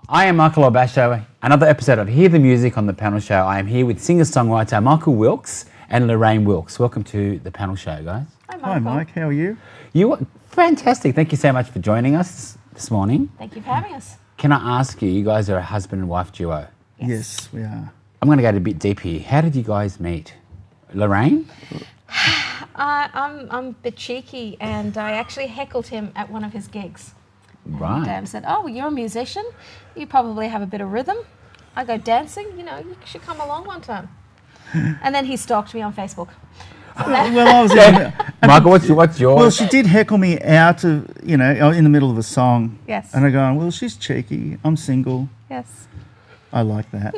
I am Michael El-Bacha. Another episode of Hear the Music on the Panel Show. I am here with singer-songwriter Michael Wilks and Lorraine Wilks. Welcome to the Panel Show, guys. Hi, Mike. How are you? You are fantastic. Thank you so much for joining us this morning. Thank you for having us. Can I ask you, you guys are a husband and wife duo. Yes, we are. I'm going to go a bit deep here. How did you guys meet? Lorraine? I'm a bit cheeky, and I actually heckled him at one of his gigs. Right. And said, "Oh, well, you're a musician. You probably have a bit of rhythm. I go dancing. You know, you should come along one time." And then he stalked me on Facebook. Well, I was Michael, what's your... Well, she did heckle me out of, in the middle of a song. Yes. And I go, well, she's cheeky. I'm single. Yes. I like that.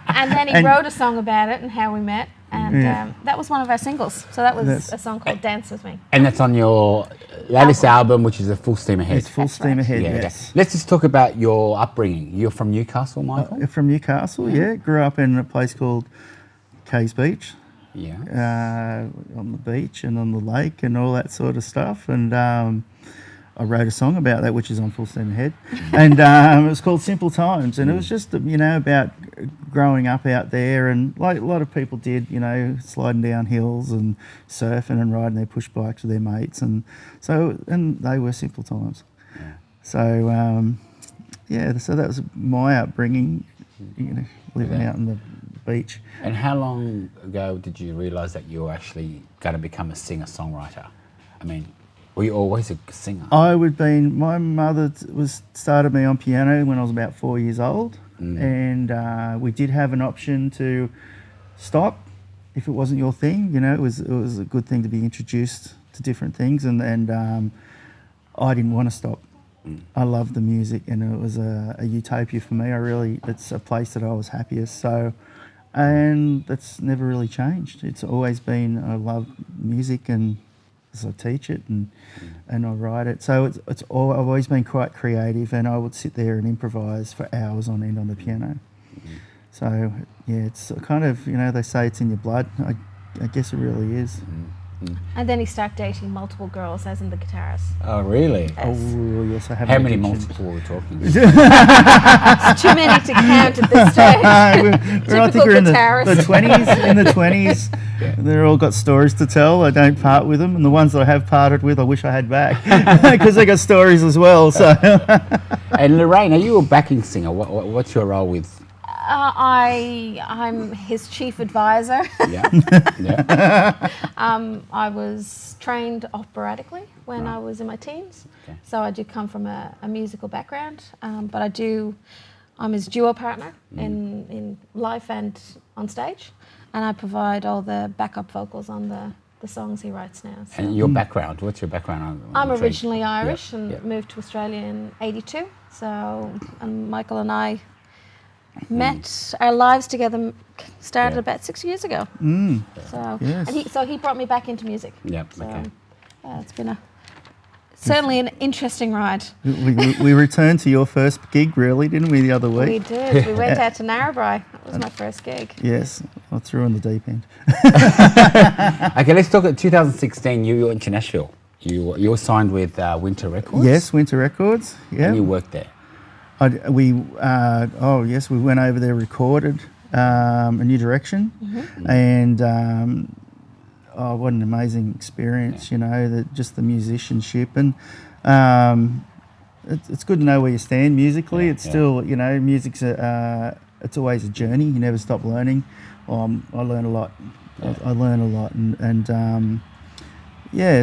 And then he wrote a song about it and how we met. And that was one of our singles. So that was a song called Dance With Me. And that's on your latest album, which is a Full Steam Ahead. It's Full Steam Ahead, yes. Okay. Let's just talk about your upbringing. You're from Newcastle, Michael? From Newcastle, yeah. Grew up in a place called Cays Beach. Yeah. On the beach and on the lake and all that sort of stuff. And I wrote a song about that, which is on Full Steam Ahead. And it was called Simple Times. And it was just, about growing up out there. And like a lot of people did, sliding down hills and surfing and riding their push bikes with their mates. And they were simple times. Yeah. So, so that was my upbringing, living out on the beach. And how long ago did you realise that you were actually going to become a singer-songwriter? I mean, were you always a singer? My mother started me on piano when I was about 4 years old, and we did have an option to stop if it wasn't your thing. It was a good thing to be introduced to different things, and I didn't want to stop. I loved the music, and it was a utopia for me. It's a place that I was happiest. So, and that's never really changed. It's always been, I love music, and so I teach it and I write it. So I've always been quite creative, and I would sit there and improvise for hours on end on the piano. So it's kind of, they say it's in your blood. I guess it really is. And then he started dating multiple girls, as in the guitarist. Oh, really? Yes. Oh, yes, I have. How many multiple were we talking? It's too many to count at this stage. I think we're in the 20s. In the 20s, they're all got stories to tell. I don't part with them, and the ones that I have parted with, I wish I had back, because they got stories as well. So. And Lorraine, are you a backing singer? What's your role with? I'm his chief advisor. Yeah. I was trained operatically when I was in my teens, so I do come from a musical background. But I'm his duo partner in life and on stage, and I provide all the backup vocals on the songs he writes now. So. And your background? What's your background? I'm originally Irish and moved to Australia in '82. So, and Michael and I met our lives together started about 6 years ago. So yes. And he brought me back into music. Yep. So, Okay. It's been certainly an interesting ride. We returned to your first gig, really, didn't we, the other week? We did. We went out to Narrabri. That was my first gig. Yes, I threw in the deep end. Okay, let's talk. 2016, you went to Nashville. You were signed with Winter Records. Yes, Winter Records. Yeah. And you worked there. We went over there, recorded A New Direction, and what an amazing experience! Just the musicianship, and it's good to know where you stand musically. It's still, music's it's always a journey. You never stop learning. I learn a lot. I learn a lot, and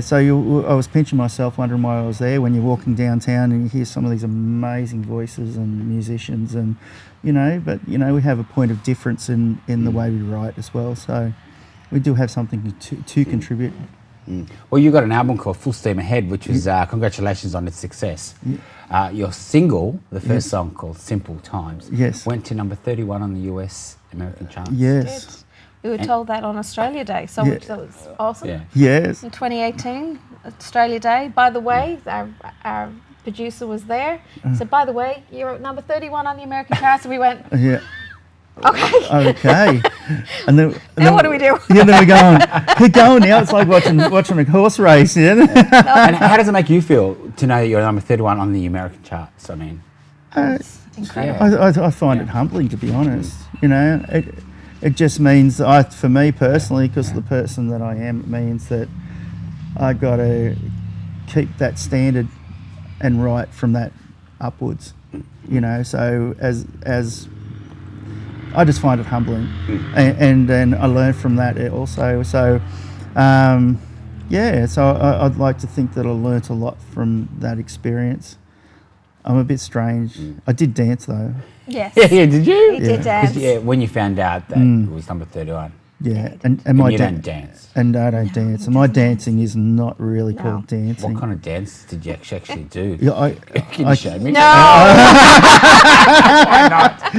so I was pinching myself, wondering why I was there. When you're walking downtown and you hear some of these amazing voices and musicians, and we have a point of difference in the way we write as well. So we do have something to contribute. Well, you got an album called Full Steam Ahead, which is congratulations on its success. Your single, the first song called Simple Times, went to number 31 on the US American charts. Yes. We were told that on Australia Day, so which that was awesome. Yeah. Yes. In 2018, Australia Day. By the way, our producer was there. He said, by the way, you're at number 31 on the American charts. And we went, Okay. And then what do we do? Yeah, then we're going now. It's like watching a horse race. Yeah. And how does it make you feel to know that you're number 31 on the American charts? I mean, It's incredible. I find it humbling, to be honest. You know, it just means for me personally, because of the person that I am, it means that I got to keep that standard and write from that upwards. You know, so as I just find it humbling, and then I learn from that also. So, so I'd like to think that I learnt a lot from that experience. I'm a bit strange. I did dance though. Yes. Yeah, did you? He did dance. Yeah, when you found out that it was number 31. Yeah, and my you don't dance. And I don't dance. And my dancing is not really called dancing. What kind of dance did you actually do? Yeah, Can you show me? No. Why not?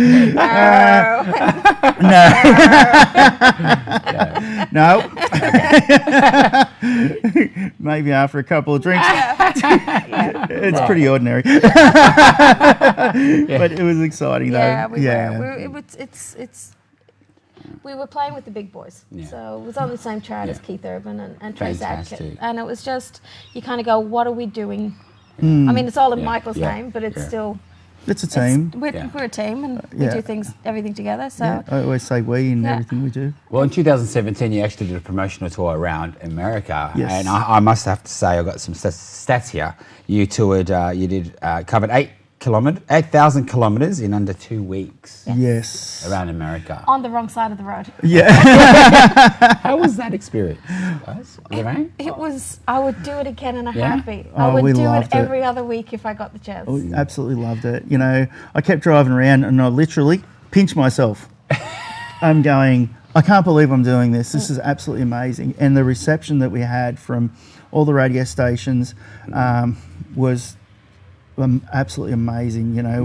No. Maybe after a couple of drinks. It's pretty ordinary. But it was exciting though. Yeah, we were. We were playing with the big boys, so it was on the same chart as Keith Urban and Trace Adkins, and it was just, you kind of go, what are we doing? I mean, it's all in Michael's name, but it's still. It's a team. We're a team, and we do everything together. So I always say we in everything we do. Well, in 2017, you actually did a promotional tour around America, yes. and I must have to say, I've got some stats here. You toured, covered 8,000 kilometres in under 2 weeks. Yes. Around America. On the wrong side of the road. Yeah. How was that experience, guys? Lorraine? It was. I would do it again in a heartbeat. Oh, I would we do it loved it. every other week if I got the chance. We absolutely loved it. You know, I kept driving around and I literally pinched myself. I'm going, I can't believe I'm doing this. This is absolutely amazing. And the reception that we had from all the radio stations was absolutely amazing. You know,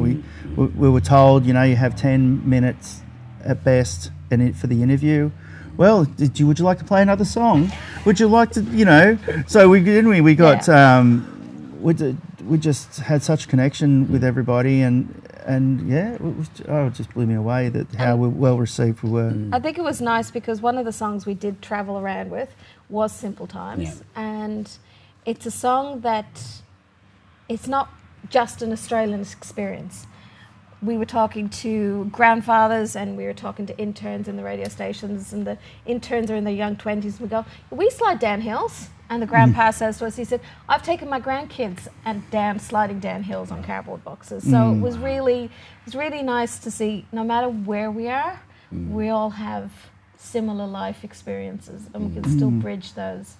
we were told, you know, you have 10 minutes at best for the interview. Well, would you like to play another song? Would you like to, you know? So we got we just had such connection with everybody, and it just blew me away that how well received we were. I think it was nice because one of the songs we did travel around with was Simple Times, and it's a song that it's not just an Australian experience. We were talking to grandfathers and we were talking to interns in the radio stations, and the interns are in their young 20s. We go, we slide down hills. And the grandpa says to us, he said, I've taken my grandkids and sliding down hills on cardboard boxes. So it was really nice to see, no matter where we are, we all have similar life experiences, and we can still bridge those.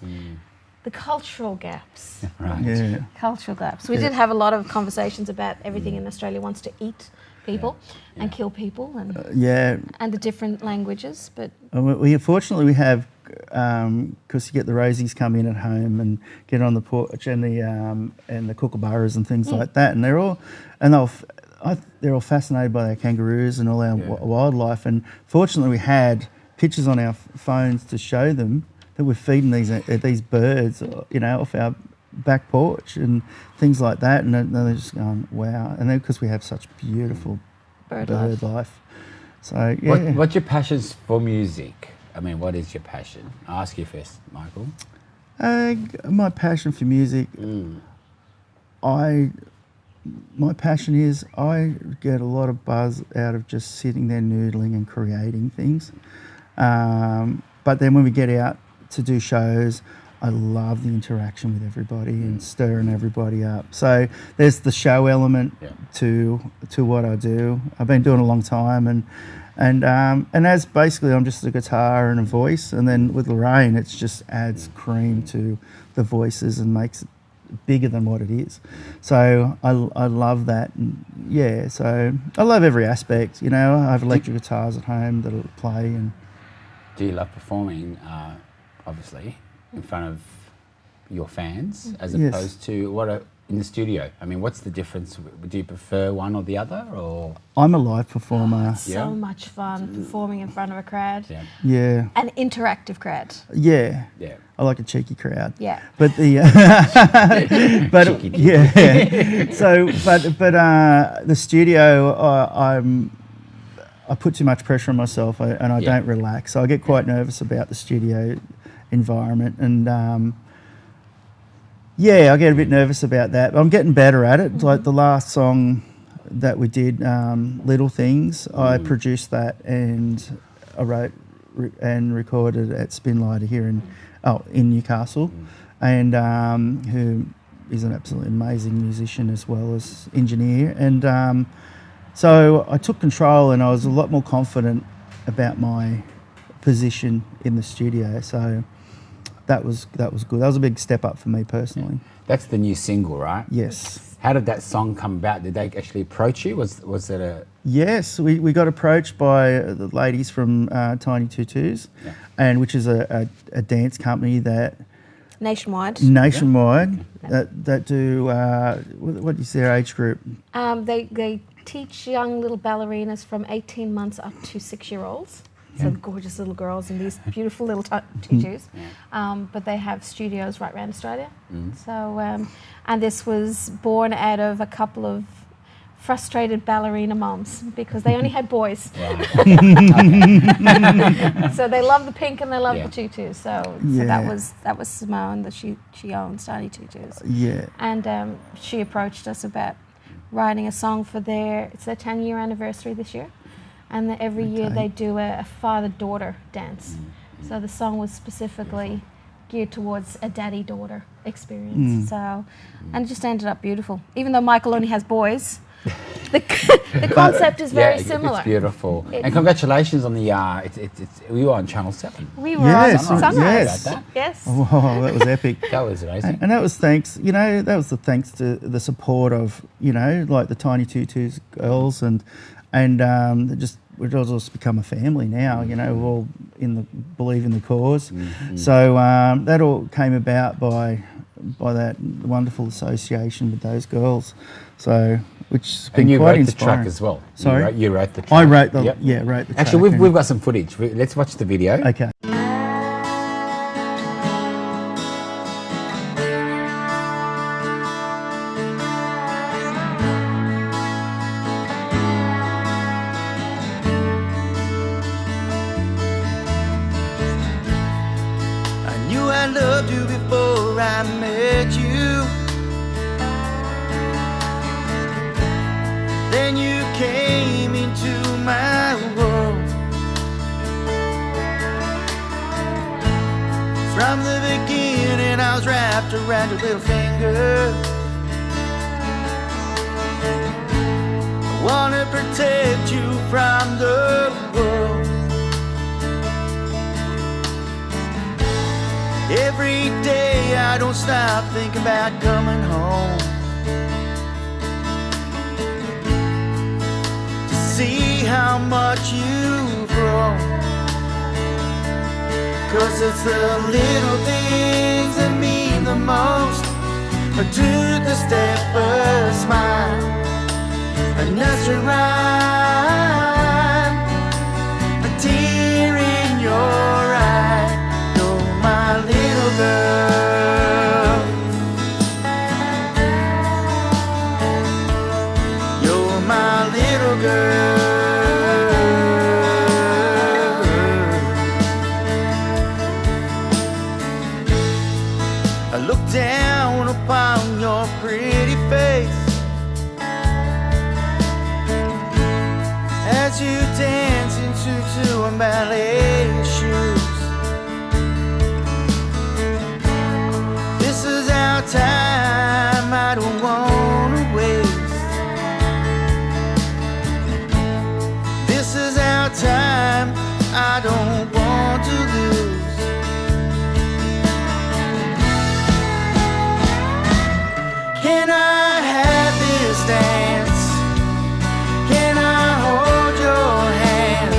The cultural gaps. Right. Yeah. Cultural gaps. We did have a lot of conversations about everything in Australia wants to eat people and kill people, and the different languages. But unfortunately we have, because you get the Rosies come in at home and get on the porch and the kookaburras and things like that, and they're all fascinated by our kangaroos and all our wildlife. And fortunately, we had pictures on our phones to show them that we're feeding these birds, you know, off our back porch and things like that, and they're just going, wow. And then because we have such beautiful bird life. So what's your passions for music? I mean, what is your passion? I'll ask you first, Michael. My passion for music, my passion is I get a lot of buzz out of just sitting there noodling and creating things. But then when we get out to do shows, I love the interaction with everybody and stirring everybody up. So there's the show element to what I do. I've been doing it a long time, and as basically I'm just a guitar and a voice, and then with Lorraine it just adds cream to the voices and makes it bigger than what it is. So I love that, and so I love every aspect. You know, I have electric guitars at home that I play. And do you love performing, obviously, in front of your fans as opposed to in the studio? I mean, what's the difference? Do you prefer one or the other, or? I'm a live performer. So much fun performing in front of a crowd. Yeah. An interactive crowd. Yeah. Yeah. I like a cheeky crowd. Yeah. But the So the studio, I put too much pressure on myself and I don't relax. So I get quite nervous about the studio environment, and I get a bit nervous about that. But I'm getting better at it. Like the last song that we did, Little Things, I produced that and I wrote and recorded at Spinlighter here in Newcastle, and who is an absolutely amazing musician as well as engineer. And so I took control and I was a lot more confident about my position in the studio. So that was good. That was a big step up for me personally. That's the new single, right? Yes. How did that song come about? Did they actually approach you? Was it a... Yes, we got approached by the ladies from Tiny Tutus, and which is a dance company that... Nationwide. That do... what is their age group? They teach young little ballerinas from 18 months up to 6-year-olds. So gorgeous little girls in these beautiful little tutus. But they have studios right around Australia. So, and this was born out of a couple of frustrated ballerina moms because they only had boys. So they love the pink and they love the tutus. So that was Simone, that she owns Tiny Tutus. Yeah. And she approached us about writing a song for it's their 10-year anniversary this year. And every year they do a father-daughter dance. So the song was specifically geared towards a daddy-daughter experience. So, and it just ended up beautiful. Even though Michael only has boys, the concept is very similar. It's beautiful. And congratulations on the, we were on Channel 7. We were on Sunrise. Yes. Oh, that was epic. That was amazing. And that was thanks to the support of, like the Tiny Tutus girls and we've all just become a family now, we all believe in the cause. So that all came about by that wonderful association with those girls. So, which has been quite inspiring. And you wrote the track as well. Sorry? You wrote the track. I wrote the track. Actually, we've got some footage. Let's watch the video. Okay. I loved you before I met you. Then you came into my world. From the beginning I was wrapped around your little finger. I wanna protect you from the world. Every day I don't stop thinking about coming home to see how much you've grown. 'Cause it's the little things that mean the most. A tooth, a step, a smile, a nursery rhyme, a tear in your eye. You're my little girl. You're my little girl. I look down upon your pretty face as you dance in tutu and ballet shoes. This is our time I don't want to waste. This is our time I don't want to lose. Can I have this dance? Can I hold your hand?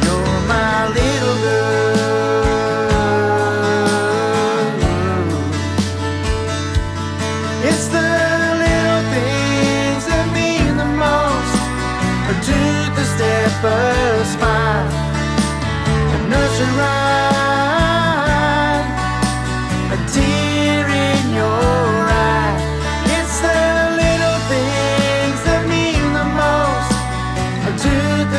You're my little girl. It's the little things that mean the most. A tooth, a step, a smile, a nursery rhyme, a tear in your eye. It's the little things that mean the most. A tooth, a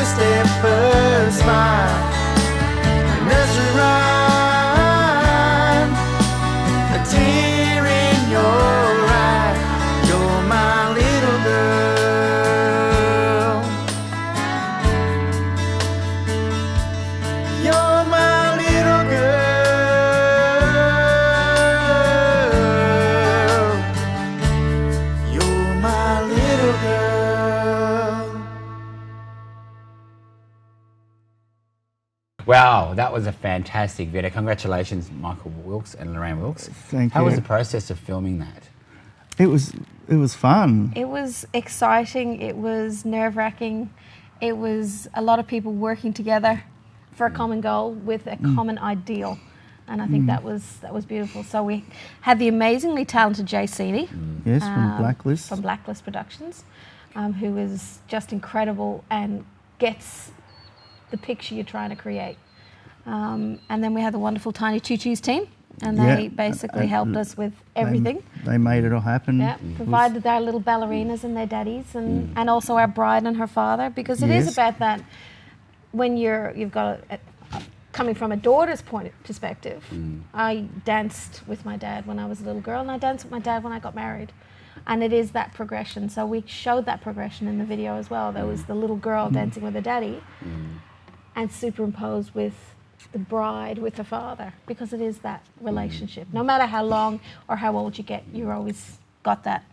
Wow, that was a fantastic video. Congratulations, Michael Wilks and Lorraine Wilks. Thank you. How was the process of filming that? It was fun. It was exciting. It was nerve-wracking. It was a lot of people working together for a common goal with a common ideal. And I think that was beautiful. So we had the amazingly talented Jay Seaney. Yes, from Blacklist. From Blacklist Productions, who is just incredible and gets the picture you're trying to create. And then we had the wonderful Tiny Choo Choo's team, and they basically helped us with everything. They made it all happen. Yeah, provided our little ballerinas and their daddies, and also our bride and her father, because it is about that. When you've got coming from a daughter's perspective, I danced with my dad when I was a little girl, and I danced with my dad when I got married. And it is that progression. So we showed that progression in the video as well. There was the little girl dancing with her daddy and superimposed with the bride with her father, because it is that relationship. No matter how long or how old you get, you've always got that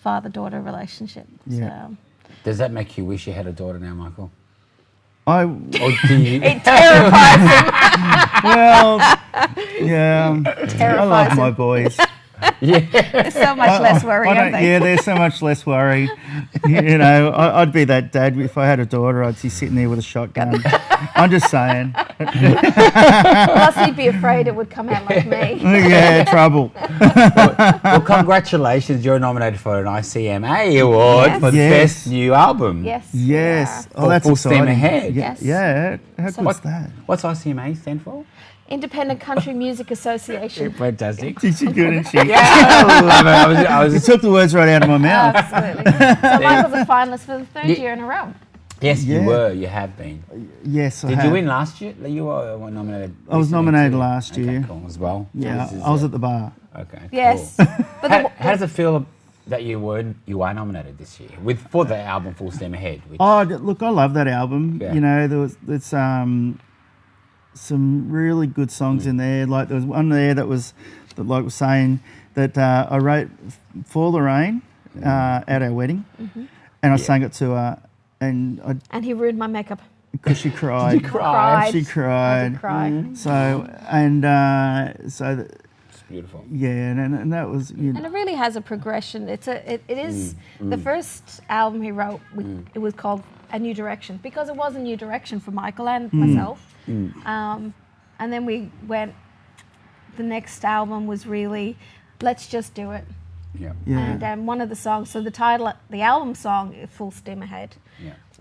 father-daughter relationship. Yeah. So. Does that make you wish you had a daughter now, Michael? Or do you? It terrifies him. Well, yeah. I love him. my boys. There's so much less worry, aren't they? Yeah, there's so much less worry. You know, I'd be that dad. If I had a daughter, I'd be sitting there with a shotgun. I'm just saying. Plus, he'd be afraid it would come out like me. Yeah, trouble. Well, congratulations. You're nominated for an ICMA award for the best new album. Yes. Oh, that's Full exciting. Steam Ahead. Yes. Yeah. How good's that? What's ICMA stand for? Independent Country Music Association. Fantastic. She's good, isn't she? I love it. I was You took the words right out of my mouth. Absolutely. So Michael's a finalist for the third year in a row. Yes, you Yeah. were. You have been. Yes, I Did have. you win last year? You were nominated. I was recently nominated too. last year. Okay, cool, as well. Yeah, This is I was it. at the bar. Okay. Yes. Cool. But How does it feel that you were nominated this year for the album Full Steam Ahead? Which, Look, I love that album. Yeah. You know, there's some really good songs in there. Like there was one there that was saying that I wrote for Lorraine at our wedding, and I sang it to her, and he ruined my makeup. because she cried. Did you cry? She cried. I did cry. So it's beautiful. yeah, and that was. And it really has a progression. It is the first album he wrote. It was called A New Direction, because it was a new direction for Michael and myself. And then we went. The next album was really, let's just do it. Yeah. And one of the songs, so the album song, Full Steam Ahead,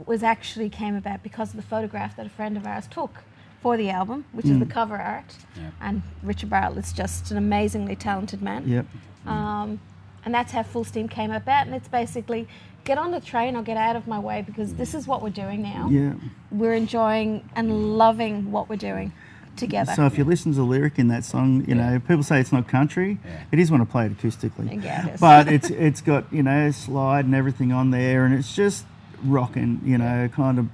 was actually came about because of the photograph that a friend of ours took for the album, which is the cover art. And Richard Bartlett's just an amazingly talented man. Yep. And that's how Full Steam came about. And it's basically, get on the train or get out of my way, because this is what we're doing now. Yeah. We're enjoying and loving what we're doing together. So if you listen to the lyric in that song, you know, people say it's not country. It is when I play it acoustically. Yeah, it is. But it's got, you know, slide and everything on there, and it's just rocking, you know, kind of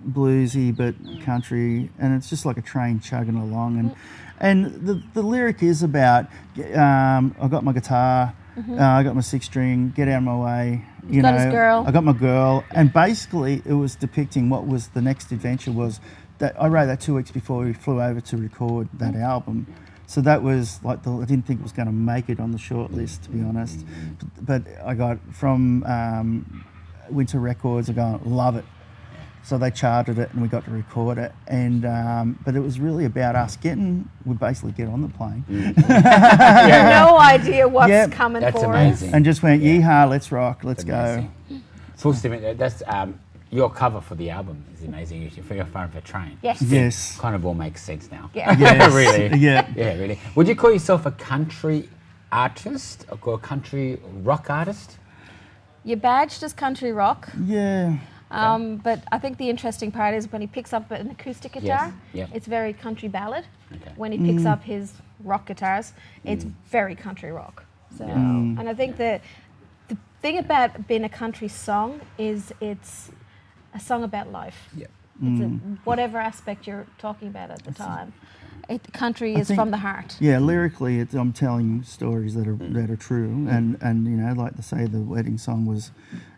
bluesy but country, and it's just like a train chugging along. And the lyric is about I got my guitar, I got my 6-string, get out of my way. You got know, his girl. I got my girl, and basically it was depicting what was the next adventure was. That I wrote that 2 weeks before we flew over to record that album. So that was like I didn't think it was going to make it on the short list, to be honest. But I got from Winter Records, I go, love it. So they charted it and we got to record it. And but it was really about us we basically get on the plane. No idea what's coming That's for amazing. us. And just went, yeehaw, let's rock, let's Amazing. go. Full Steam Ahead. That's your cover for the album is amazing. You're far of a train. Yes. Kind of all makes sense now. Yeah. Yes. Really. Yeah. Yeah, really. Would you call yourself a country artist or a country rock artist? You're badged as country rock. Yeah. But I think the interesting part is when he picks up an acoustic guitar, it's very country ballad. Okay. When he picks up his rock guitars, it's very country rock. So, and I think the thing about being a country song is it's a song about life. Yeah. It's whatever aspect you're talking about at the time. Country is from the heart. Yeah, lyrically, I'm telling stories that are true, and you know, like to say, the wedding song was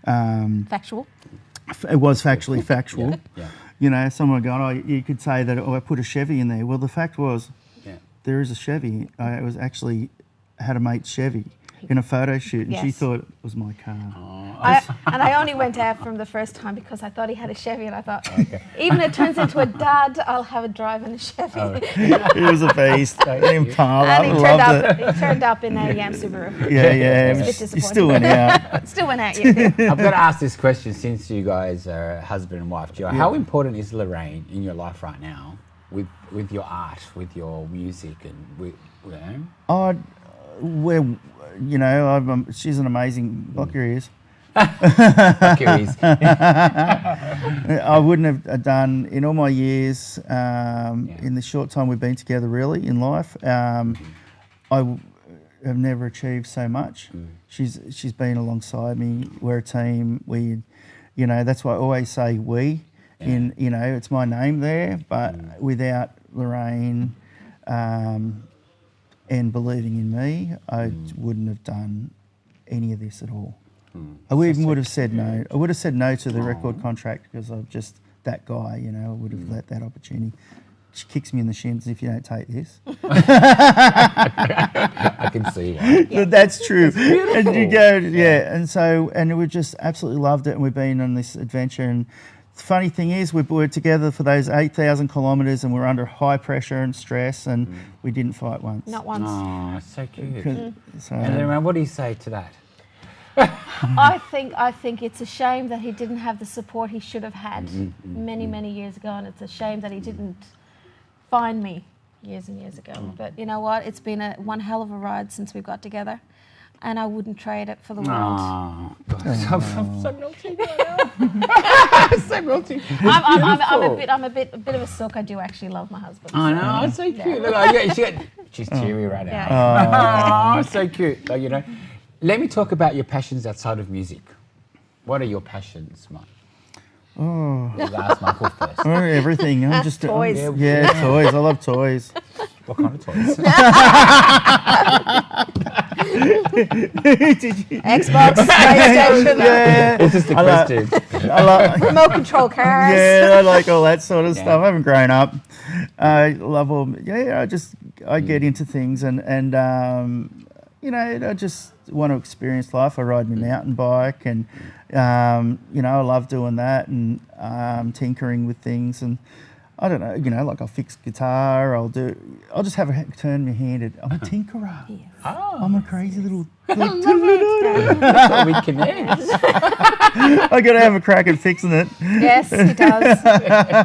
Factual. It was factually factual. you know, someone going, oh, you could say that, oh, I put a Chevy in there. Well, the fact was, there is a Chevy. I was actually had a mate's Chevy in a photo shoot, and she thought it was my car. And I only went out from the first time because I thought he had a Chevy, and I thought, even if it turns into a dad, I'll have a drive in a Chevy. He was a beast. Impala. And he turned up in a Subaru. Yeah. He still went out. Still went out, yeah. I've got to ask this question since you guys are husband and wife duo. How important is Lorraine in your life right now with your art, with your music, and with you know, she's an amazing. Lock your ears. I wouldn't have done in all my years, in the short time we've been together, really in life. I have never achieved so much. She's been alongside me. We're a team. We, you know, that's why I always say we. In, you know, it's my name there, but without Lorraine and believing in me, I wouldn't have done any of this at all. I would have said no. I would have said no to the record contract because I'm just that guy, you know. I would have let that opportunity. She kicks me in the shins if you don't take this. I can see why. But that's true. And you go, and we just absolutely loved it, and we've been on this adventure. And the funny thing is, we were together for those 8,000 kilometres, and we're under high pressure and stress, and we didn't fight once. Not once. Oh, so cute. So, and then, what do you say to that? I think it's a shame that he didn't have the support he should have had many years ago, and it's a shame that he didn't find me years and years ago. But you know what? It's been one hell of a ride since we got together, and I wouldn't trade it for the world. I'm so melting right now. So melting. I'm a bit of a sook. I do actually love my husband. I know. It's so cute. Look, she's teary right now. Oh, so cute. Like, you know. Let me talk about your passions outside of music. What are your passions, Mike? We'll ask Michael first. Everything. I'm just toys. Toys. I love toys. What kind of toys? Xbox, PlayStation. It's just a question. I like remote control cars. Yeah, I like all that sort of stuff. I haven't grown up. I love all. Yeah, I get into things and you know, I just want to experience life. I ride my mountain bike, and you know, I love doing that and tinkering with things. And I don't know, you know, like I'll fix guitar. I'll just turn my hand at. I'm a tinkerer. Yes. Oh, I'm a crazy little. That's what we connect. I got to have a crack at fixing it. Yes, he does.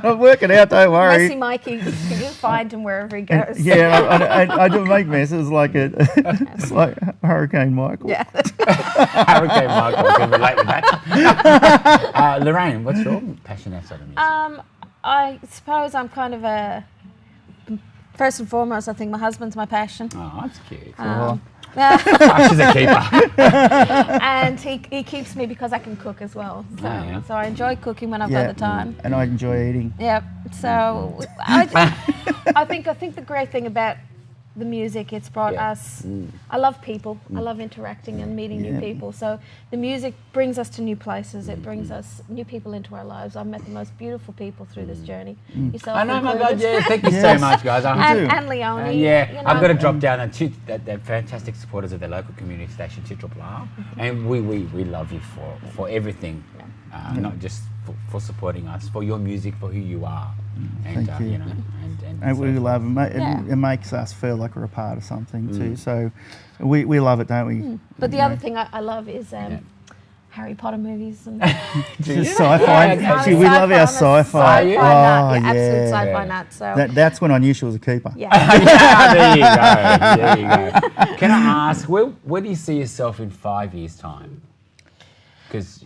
I'm working out. Don't worry. Messy Mikey, you'll find him wherever he goes. I don't make messes like it's like Hurricane Michael. Yeah. Hurricane Michael, I can relate with that. Lorraine, what's your passion outside of music? I suppose I'm kind of first and foremost, I think my husband's my passion. Oh, that's cute. She's a keeper. And he keeps me because I can cook as well. So I enjoy cooking when I've got the time. And I enjoy eating. Yeah. So I think the great thing about the music, it's brought us. I love people. I love interacting and meeting new people. So the music brings us to new places. It brings us new people into our lives. I've met the most beautiful people through this journey. Yourself I know, included. my God, yeah. Thank you so much, guys. And Leonie. You know, I've got to drop down and they're fantastic supporters of their local community station, 2RRR. And we love you for everything, not just for supporting us, for your music, for who you are. And, Thank you. You know, and we love it. It makes us feel like we're a part of something too. So we love it, don't we? But the other thing I love is Harry Potter movies and sci-fi. We love our sci-fi. Absolute sci-fi nut. So that's when I knew she was a keeper. There you go. Can I ask, where do you see yourself in 5 years' time? Because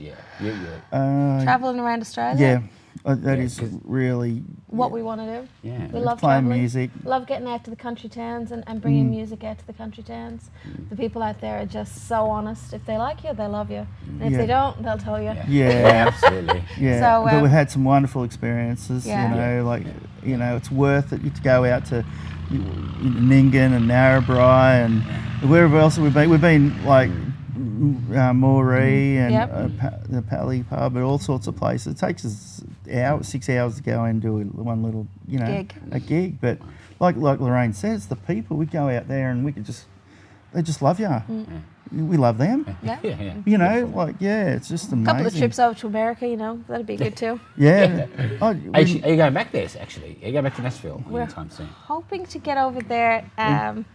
traveling around Australia. Yeah. That is really what we want to do. Yeah, we love playing traveling. music. Love getting out to the country towns and bringing music out to the country towns. The people out there are just so honest. If they like you, they love you. And if they don't, they'll tell you. Yeah, absolutely. Yeah, so, but we had some wonderful experiences. You know, like it's worth it to go out to Nyngan and Narrabri and wherever else we've been. We've been like. Moree and the Pally pub and all sorts of places. It takes us hours, 6 hours to go and do one little, Gig. a gig. But like Lorraine says, the people, we go out there and they just love you. We love them. Yeah. It's just amazing. A couple of trips over to America, that'd be good too. Yeah. Are you going back there, actually? Are you going back to Nashville We're anytime soon? hoping to get over there.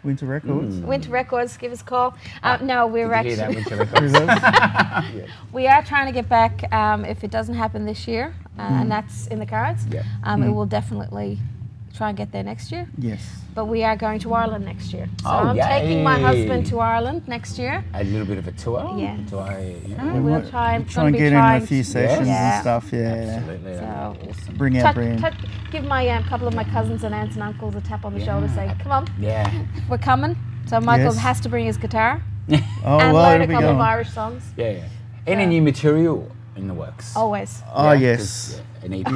Winter Records. Winter Records, give us a call. No, we're Did you hear actually... that, Winter Records? We are trying to get back, if it doesn't happen this year, and that's in the cards, it will definitely try and get there next year. Yes. But we are going to Ireland next year. So I'm taking my husband to Ireland next year. A little bit of a tour? Yeah. We'll try and get in a few sessions and stuff, Absolutely. So bring out brand. Give my couple of my cousins and aunts and uncles a tap on the shoulder, say, come on, we're coming. So Michael has to bring his guitar and learn a couple of Irish songs. Yeah. Any new material in the works? Always. Oh, yes. An EP,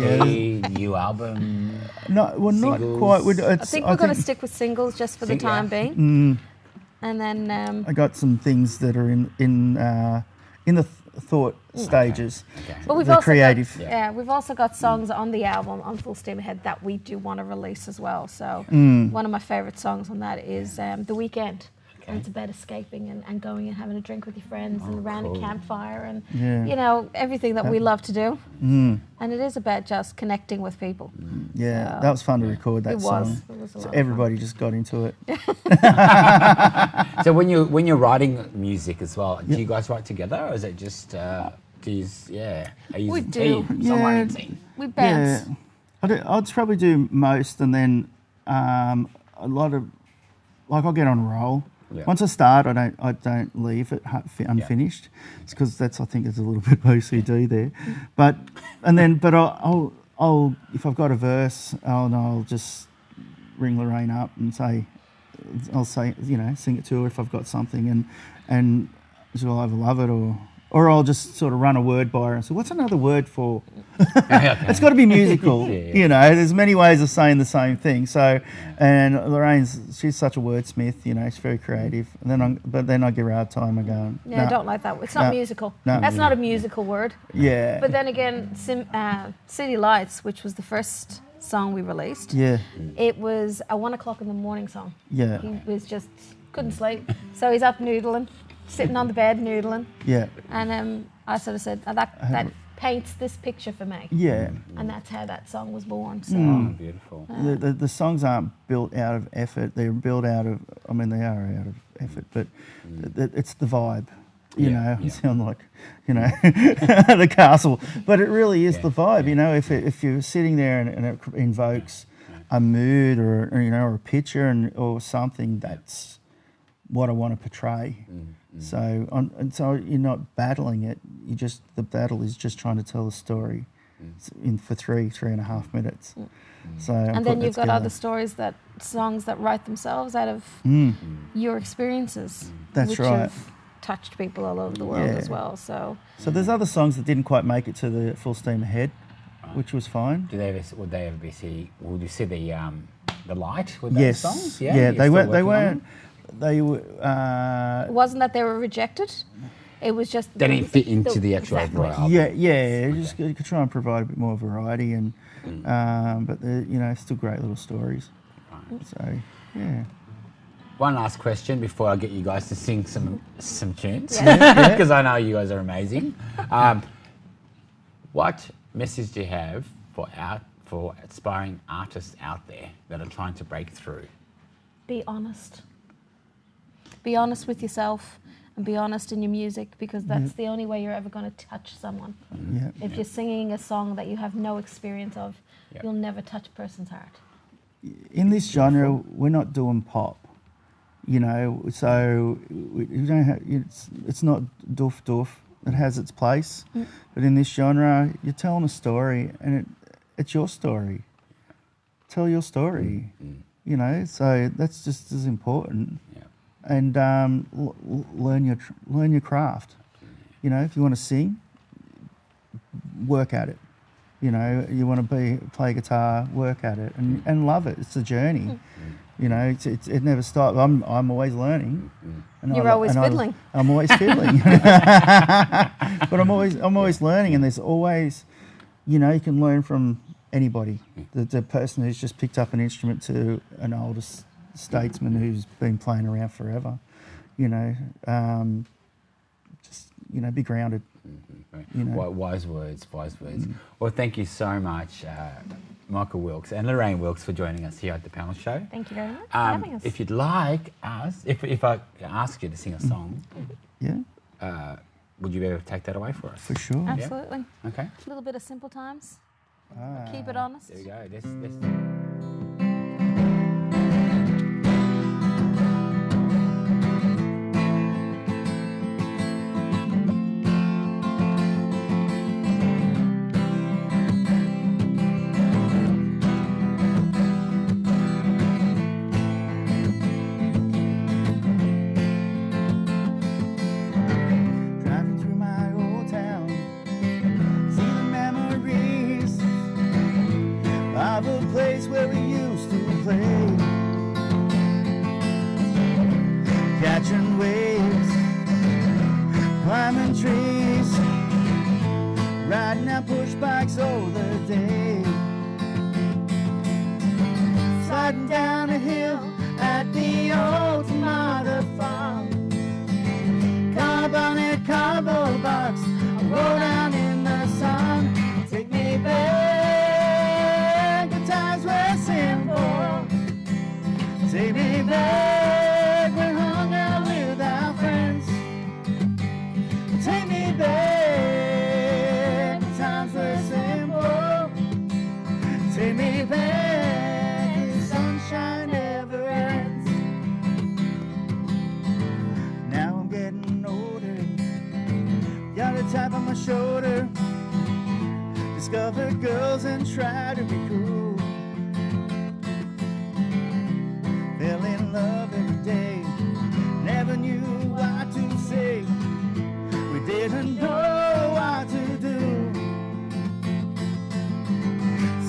new album? No, well, singles? not quite. I think we're going to stick with singles just for the time being. And then... I got some things that are in the thought stages. Okay. But we've the also creative. we've also got songs on the album, on Full Steam Ahead, that we do want to release as well. So one of my favourite songs on that is The Weekend. And it's about escaping and going and having a drink with your friends and around a campfire and, everything that we love to do. And it is about just connecting with people. Yeah, that was fun to record that song. It was a lot So of everybody just got into it. So when you're writing music as well, do you guys write together, or is it just are you We a do. team, songwriting team? We bounce. Yeah, I'd probably do most, and then a lot of I'll get on a roll. Yeah. Once I start, I don't leave it unfinished. It's because I think there's a little bit of OCD there. But I'll if I've got a verse, I'll just ring Lorraine up and I'll say sing it to her if I've got something, and she'll either love it or I'll just sort of run a word by her and say, what's another word for? It's got to be musical. There's many ways of saying the same thing. So, and she's such a wordsmith, she's very creative. And then I give her a hard time. I go, I don't like that. It's not musical. That's not a musical word. Yeah. But then again, City Lights, which was the first song we released, it was a 1 o'clock in the morning song. Yeah. He was just, couldn't sleep. So he's up noodling, sitting on the bed noodling. Yeah. And I sort of said, that paints this picture for me. Yeah. And that's how that song was born. So. Beautiful. The songs aren't built out of effort. They're built out of, they are out of effort, but it's the vibe. I sound like, the castle. But it really is the vibe, if you're sitting there and it invokes a mood or a picture or something, that's what I want to portray. So you're not battling it. The battle is just trying to tell a story for 3.5 minutes. So and then you've got other songs that write themselves out of your experiences. That's which right. have touched people all over the world as well. So there's other songs that didn't quite make it to the Full Steam Ahead, which was fine. Would you see the light with those songs? Yeah, they weren't. They were. It wasn't that they were rejected. It was just they didn't fit into the actual album. Yeah. Just you could try and provide a bit more variety, and but they're still great little stories. Right. So yeah. One last question before I get you guys to sing some tunes, because I know you guys are amazing. What message do you have for aspiring artists out there that are trying to break through? Be honest. Be honest with yourself and be honest in your music, because that's the only way you're ever going to touch someone. If you're singing a song that you have no experience of, you'll never touch a person's heart. In this genre, we're not doing pop, so we don't have, it's not doof. It has its place, but in this genre, you're telling a story, and it's your story. Tell your story, So that's just as important. And learn your craft. If you want to sing, work at it. You want to play guitar, work at it, and love it. It's a journey. It never stops. I'm always learning. And You're always fiddling. I'm always fiddling, but I'm always learning, and there's always you know, you can learn from anybody. The person who's just picked up an instrument to an older statesman who's been playing around forever, you know, just, you know, be grounded. You know. Wise words, wise words. Well, thank you so much, Michael Wilks and Lorraine Wilks, for joining us here at the panel show. Thank you very much for having us. If you'd like us, if I ask you to sing a song, would you be able to take that away for us? For sure. Absolutely. Yeah? Okay. A little bit of Simple Times. Keep it honest. There we go. This. Catching waves, climbing trees, riding our push bikes all the day, sliding down a hill at the old tomato farm. Carb on it, cardboard box, I roll down in the sun. Take me back, the times were simple. Take me back, we hung out with our friends. Take me back, the times were simple. Take me back, the sunshine never ends. Now I'm getting older, got a tap on my shoulder. Discover girls and try to be cool. Fell in love every day, never knew what to say. We didn't know what to do.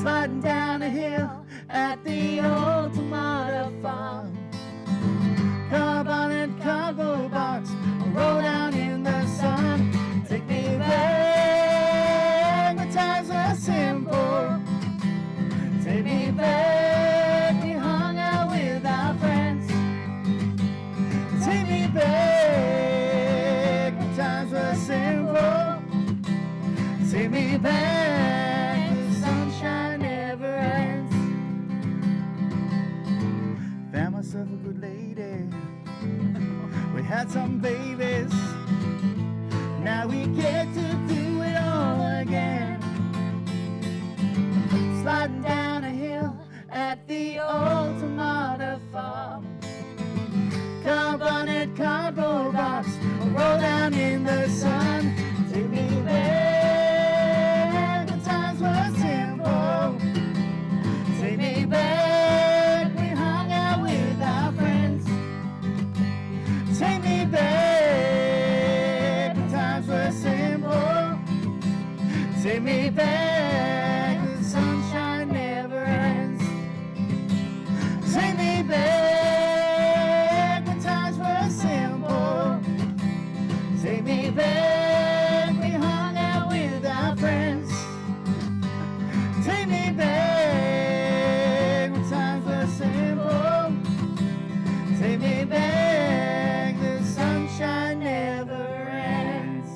Sliding down a hill at the old tomato farm. Carb on it, cardboard box, roll down in the sun. Take me back, the times were simple. Take me back, we hung out with our friends. Take me back, the times were simple. Take me back, the sunshine never ends. Found myself a good lady, we had some babies. Now we get to do it all again. Sliding down a hill at the old tomato farm. Carb on it, cardboard box, roll down in the sun. Take me back, the times were simple. Take me back, we hung out with our friends. Take me back, the times were simple. Take me back, the sunshine never ends. Take me back, the times were simple. Take me back, we hung out with our friends. Take me back, the times were simple. Take me back, the sunshine never ends.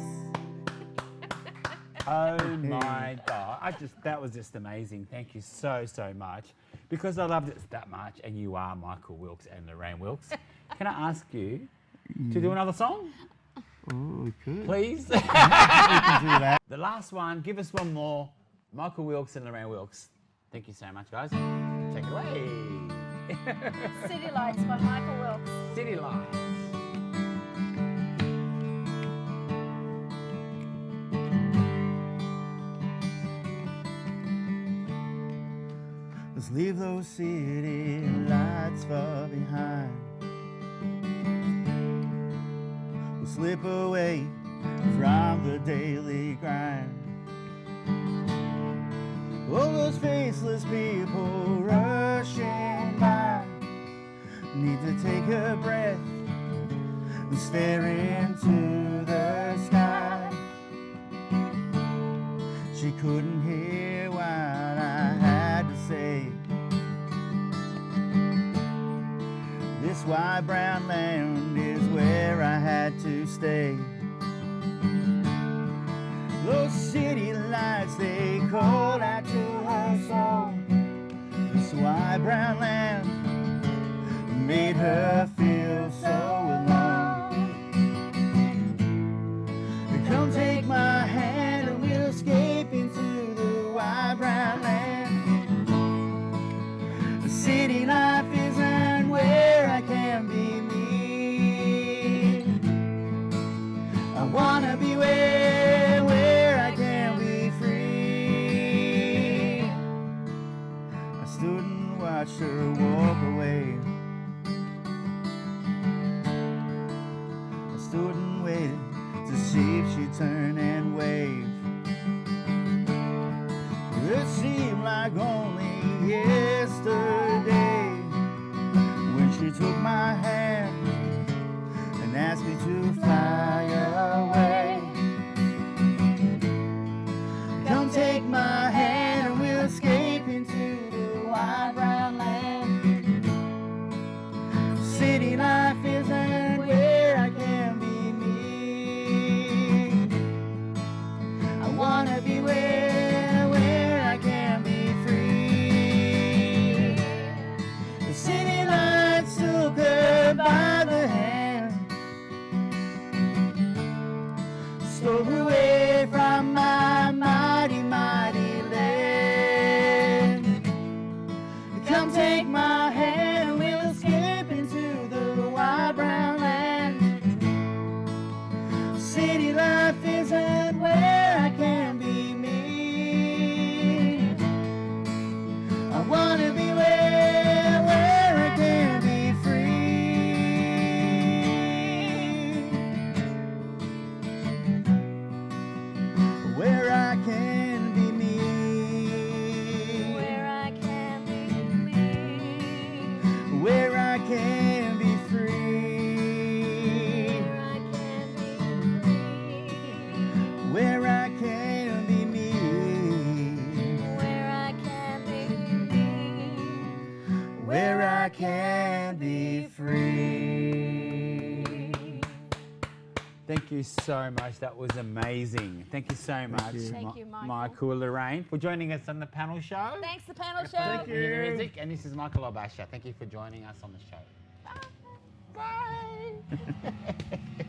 Oh my God. That was just amazing. Thank you so much. Because I loved it that much, and you are Michael Wilks and Lorraine Wilks. Can I ask you to do another song? Oh, we could. Please? We can do that. The last one, give us one more. Michael Wilks and Lorraine Wilks. Thank you so much, guys. Take it away. City Lights by Michael Wilks. City Lights. Let's leave those city lights far behind. We'll slip away from the daily grind. All those faceless people rushing by need to take a breath and stare into the sky. She couldn't hear wide brown land is where I had to stay. Those city lights, they called out to her soul. This wide brown land made her feel so alone. Come take my hand and we'll escape into the wide brown land. The city life isn't where I can be me. I wanna be where I can be free. I stood and watched her walk away. I stood and waited to see if she'd turn and wave. It seemed like only yesterday when she took my hand and asked me to fly away. Come take my hand and we'll escape into the wide brown land. City life isn't where I can be me. I wanna be where I can be free. The city lights took her by the hand, stole her away from my mighty, mighty land. Come take my hand and we'll escape into the wide brown land. City life isn't where I can be me. I wanna be where I can be free. Where I can be me. Where I can be me. Where I can be free. Where I can be free. Where I can be me. Where I can be me. Where I can be free. Thank you so much. That was amazing. Thank you so much, Thank you, Michael. Michael and Lorraine, for joining us on the panel show. Thanks, the panel show. Thank you. Music, and this is Michael El-Bacha. Thank you for joining us on the show. Bye. Bye.